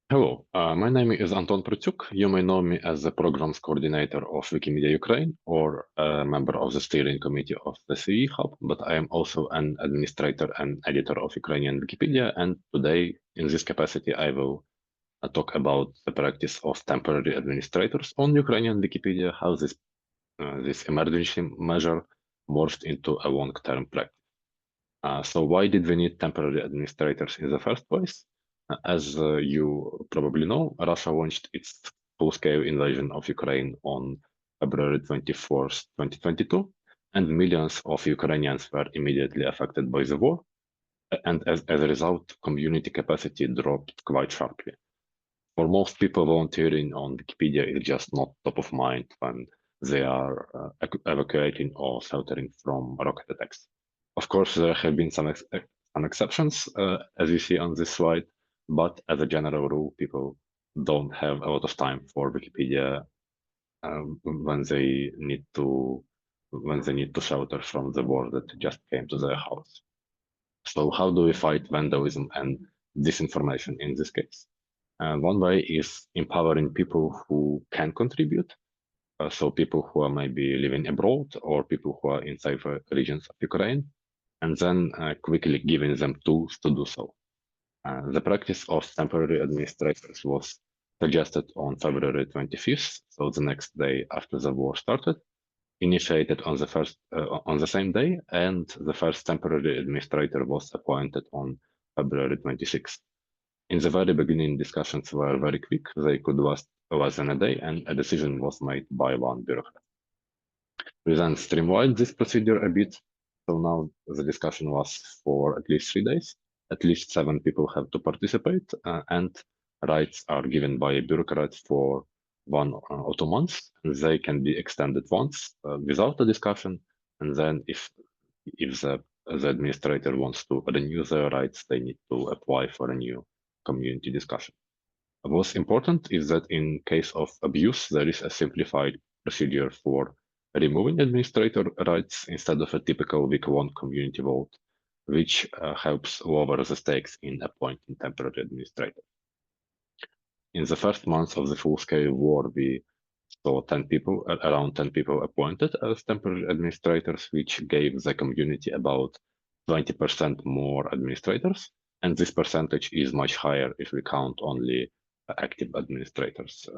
Hello, my name is Anton Protsiuk. You may know me as the Programs Coordinator of Wikimedia Ukraine or a member of the steering committee of the CEE Hub, but I am also an administrator and editor of Ukrainian Wikipedia. And today, in this capacity, I will talk about the practice of temporary administrators on Ukrainian Wikipedia, how this emergency measure morphed into a long-term practice. So why did we need temporary administrators in the first place? As you probably know, Russia launched its full-scale invasion of Ukraine on February 24th, 2022, and millions of Ukrainians were immediately affected by the war. And as a result, community capacity dropped quite sharply. For most people, volunteering on Wikipedia is just not top of mind when they are evacuating or sheltering from rocket attacks. Of course, there have been some exceptions, as you see on this slide, but as a general rule, people don't have a lot of time for Wikipedia when they need to shelter from the war that just came to their house. So how do we fight vandalism and disinformation in this case? One way is empowering people who can contribute. So people who are maybe living abroad or people who are in safer regions of Ukraine, and then quickly giving them tools to do so. The practice of temporary administrators was suggested on February 25th, so the next day after the war started, initiated on the same day, and the first temporary administrator was appointed on February 26th. In the very beginning, discussions were very quick. They could last less than a day, and a decision was made by one bureaucrat. We then streamlined this procedure a bit. So now the discussion lasts for at least 3 days. At least 7 people have to participate, and rights are given by a bureaucrat for 1 or 2 months. They can be extended once without a discussion, and then if the administrator wants to renew their rights, they need to apply for a new community discussion. What's important is that in case of abuse, there is a simplified procedure for removing administrator rights instead of a typical week-long community vote, which helps lower the stakes in appointing temporary administrators. In the first months of the full-scale war, we saw around 10 people appointed as temporary administrators, which gave the community about 20% more administrators. And this percentage is much higher if we count only active administrators.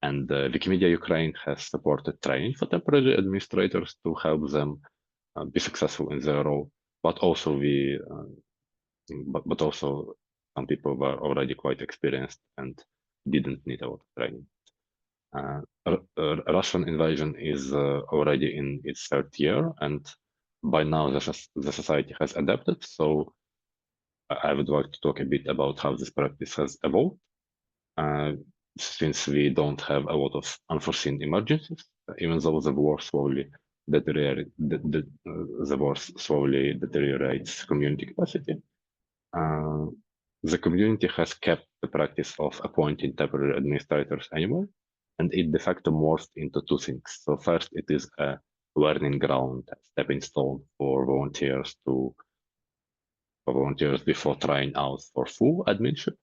And Wikimedia Ukraine has supported training for temporary administrators to help them be successful in their role. But also also some people were already quite experienced and didn't need a lot of training. Russian invasion is already in its third year, and by now the society has adapted. So I would like to talk a bit about how this practice has evolved. Since we don't have a lot of unforeseen emergencies, even though the war slowly deteriorates community capacity. The community has kept the practice of appointing temporary administrators anyway, and it de facto morphed into two things. So first, it is a learning ground, a stepping stone for volunteers before trying out for full adminship.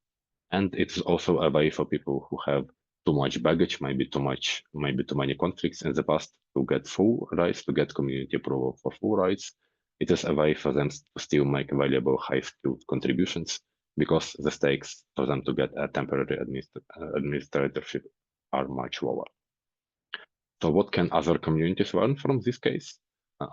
And it's also a way for people who have too much baggage, maybe too many conflicts in the past to get full rights, to get community approval for full rights. It is a way for them to still make valuable, high-skilled contributions because the stakes for them to get a temporary administratorship are much lower. So what can other communities learn from this case?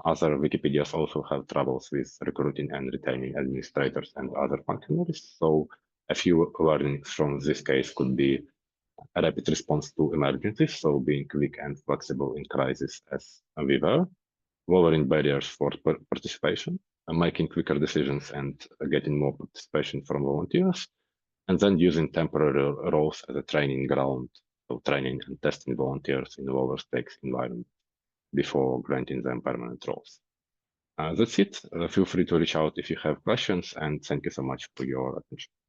Other Wikipedias also have troubles with recruiting and retaining administrators and other functionaries. So a few learnings from this case could be a rapid response to emergencies, so being quick and flexible in crisis as we were, lowering barriers for participation, making quicker decisions and getting more participation from volunteers, and then using temporary roles as a training ground, so training and testing volunteers in lower stakes environment before granting them permanent roles. That's it. Feel free to reach out if you have questions, and thank you so much for your attention.